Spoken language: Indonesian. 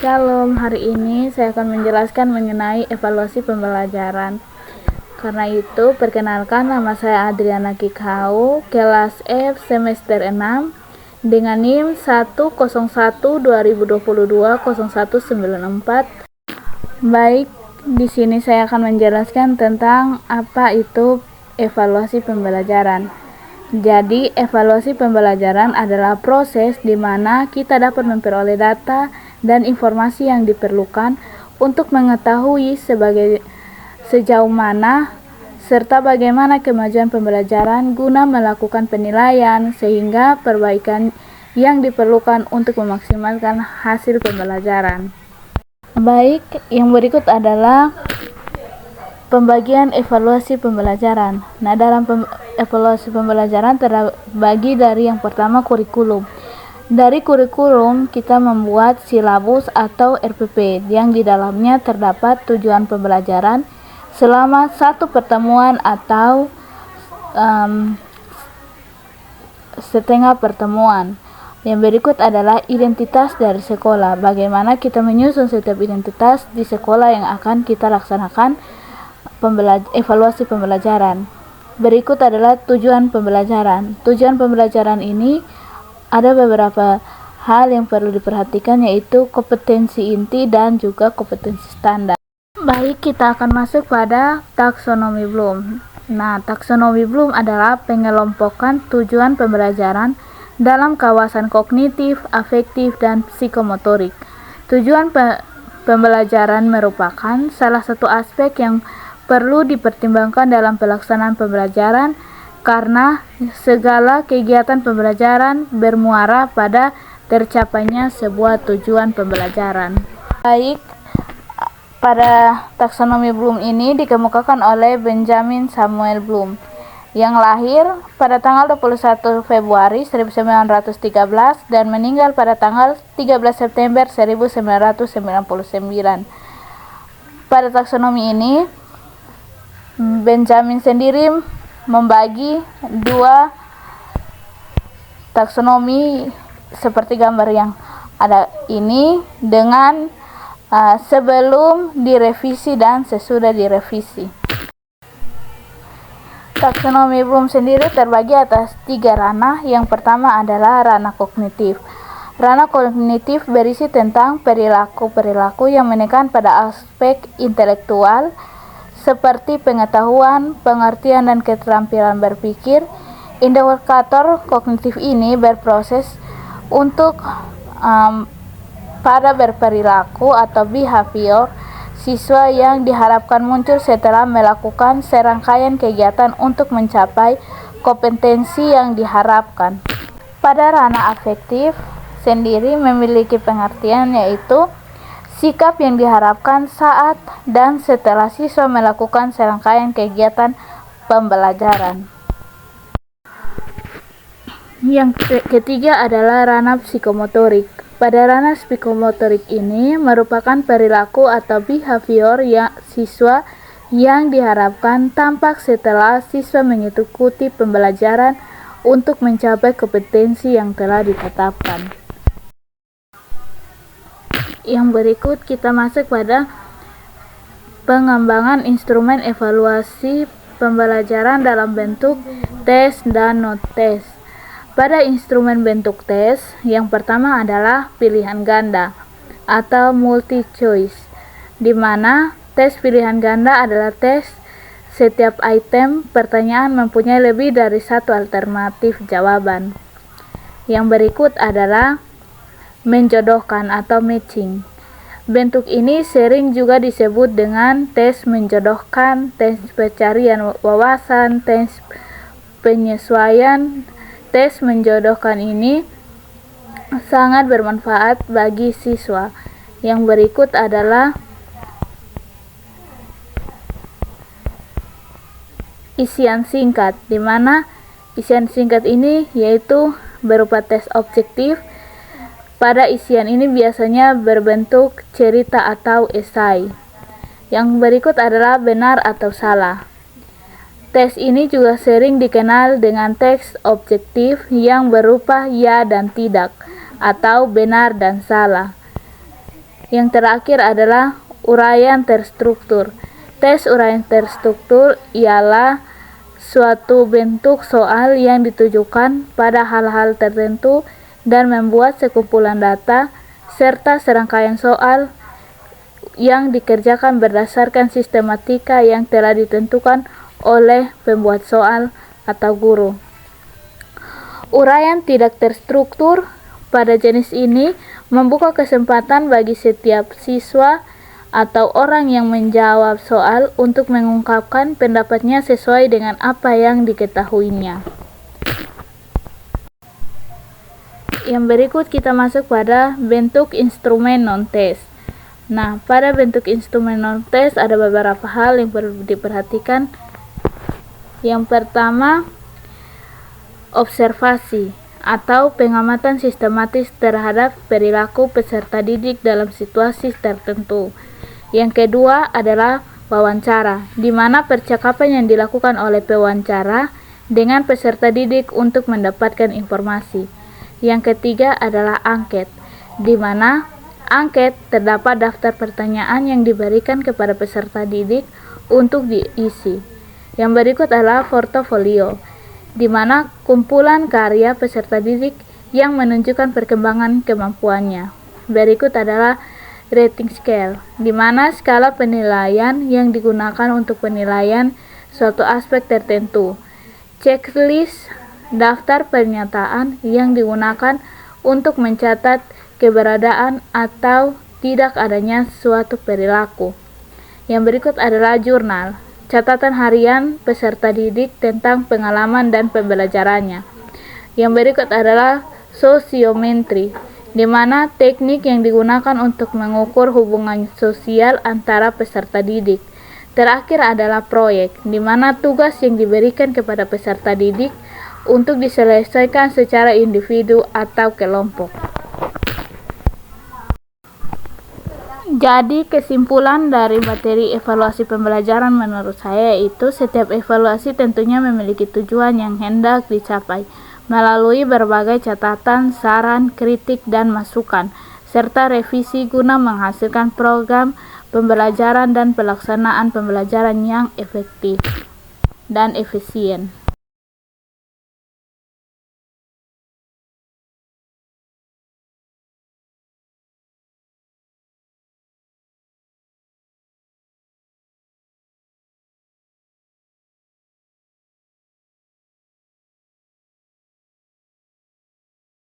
Shalom, hari ini saya akan menjelaskan mengenai evaluasi pembelajaran. Karena itu, perkenalkan, nama saya Adriana Kikau, kelas F semester 6 dengan NIM 101-2022-0194. Baik, di sini saya akan menjelaskan tentang apa itu evaluasi pembelajaran. Jadi, evaluasi pembelajaran adalah proses di mana kita dapat memperoleh data dan informasi yang diperlukan untuk mengetahui sejauh mana serta bagaimana kemajuan pembelajaran guna melakukan penilaian sehingga perbaikan yang diperlukan untuk memaksimalkan hasil pembelajaran. Baik, yang berikut adalah pembagian evaluasi pembelajaran. Nah, dalam evaluasi pembelajaran terbagi dari yang pertama kurikulum. Dari kurikulum kita membuat silabus atau RPP yang di dalamnya terdapat tujuan pembelajaran selama satu pertemuan atau setengah pertemuan. Yang berikut adalah identitas dari sekolah. Bagaimana kita menyusun setiap identitas di sekolah yang akan kita laksanakan evaluasi pembelajaran. Berikut adalah tujuan pembelajaran. Tujuan pembelajaran ini ada beberapa hal yang perlu diperhatikan, yaitu kompetensi inti dan juga kompetensi standar. Baik, kita akan masuk pada taksonomi Bloom. Nah, taksonomi Bloom adalah pengelompokan tujuan pembelajaran dalam kawasan kognitif, afektif, dan psikomotorik. Tujuan pembelajaran merupakan salah satu aspek yang perlu dipertimbangkan dalam pelaksanaan pembelajaran karena segala kegiatan pembelajaran bermuara pada tercapainya sebuah tujuan pembelajaran. Baik, pada taksonomi Bloom ini dikemukakan oleh Benjamin Samuel Bloom yang lahir pada tanggal 21 Februari 1913 dan meninggal pada tanggal 13 September 1999. Pada taksonomi ini, Benjamin sendiri membagi dua taksonomi seperti gambar yang ada ini dengan sebelum direvisi dan sesudah direvisi. Taksonomi Bloom sendiri terbagi atas 3 ranah. Yang pertama adalah ranah kognitif. Ranah kognitif berisi tentang perilaku-perilaku yang menekan pada aspek intelektual seperti pengetahuan, pengertian, dan keterampilan berpikir. Indikator kognitif ini berproses untuk pada berperilaku atau behavior siswa yang diharapkan muncul setelah melakukan serangkaian kegiatan untuk mencapai kompetensi yang diharapkan. Pada ranah afektif sendiri memiliki pengertian, yaitu sikap yang diharapkan saat dan setelah siswa melakukan serangkaian kegiatan pembelajaran. Yang ketiga adalah ranah psikomotorik. Pada ranah psikomotorik ini merupakan perilaku atau behavior siswa yang diharapkan tampak setelah siswa mengikuti pembelajaran untuk mencapai kompetensi yang telah ditetapkan. Yang berikut kita masuk pada pengembangan instrumen evaluasi pembelajaran dalam bentuk tes dan non-tes. Pada instrumen bentuk tes, yang pertama adalah pilihan ganda atau multi choice, di mana tes pilihan ganda adalah tes setiap item pertanyaan mempunyai lebih dari satu alternatif jawaban. Yang berikut adalah menjodohkan atau matching. Bentuk ini sering juga disebut dengan tes menjodohkan, tes pencarian wawasan, tes penyesuaian. Tes menjodohkan ini sangat bermanfaat bagi siswa. Yang berikut adalah isian singkat, di mana isian singkat ini yaitu berupa tes objektif. Pada isian ini biasanya berbentuk cerita atau esai. Yang berikut adalah benar atau salah. Tes ini juga sering dikenal dengan teks objektif yang berupa ya dan tidak, atau benar dan salah. Yang terakhir adalah uraian terstruktur. Tes uraian terstruktur ialah suatu bentuk soal yang ditujukan pada hal-hal tertentu dan membuat sekumpulan data serta serangkaian soal yang dikerjakan berdasarkan sistematika yang telah ditentukan oleh pembuat soal atau guru. Uraian tidak terstruktur pada jenis ini membuka kesempatan bagi setiap siswa atau orang yang menjawab soal untuk mengungkapkan pendapatnya sesuai dengan apa yang diketahuinya. Yang berikut kita masuk pada bentuk instrumen non-tes. Nah, pada bentuk instrumen non-tes ada beberapa hal yang perlu diperhatikan. Yang pertama, observasi atau pengamatan sistematis terhadap perilaku peserta didik dalam situasi tertentu. Yang kedua adalah wawancara, di mana percakapan yang dilakukan oleh pewawancara dengan peserta didik untuk mendapatkan informasi. Yang ketiga adalah angket, di mana angket terdapat daftar pertanyaan yang diberikan kepada peserta didik untuk diisi. Yang berikut adalah portofolio, di mana kumpulan karya peserta didik yang menunjukkan perkembangan kemampuannya. Berikut adalah rating scale, di mana skala penilaian yang digunakan untuk penilaian suatu aspek tertentu. Checklist, daftar pernyataan yang digunakan untuk mencatat keberadaan atau tidak adanya suatu perilaku. Yang berikut adalah jurnal, catatan harian peserta didik tentang pengalaman dan pembelajarannya. Yang berikut adalah sosiometri, di mana teknik yang digunakan untuk mengukur hubungan sosial antara peserta didik. Terakhir adalah proyek, di mana tugas yang diberikan kepada peserta didik untuk diselesaikan secara individu atau kelompok. Jadi kesimpulan dari materi evaluasi pembelajaran menurut saya itu setiap evaluasi tentunya memiliki tujuan yang hendak dicapai melalui berbagai catatan, saran, kritik, dan masukan, serta revisi guna menghasilkan program pembelajaran dan pelaksanaan pembelajaran yang efektif dan efisien.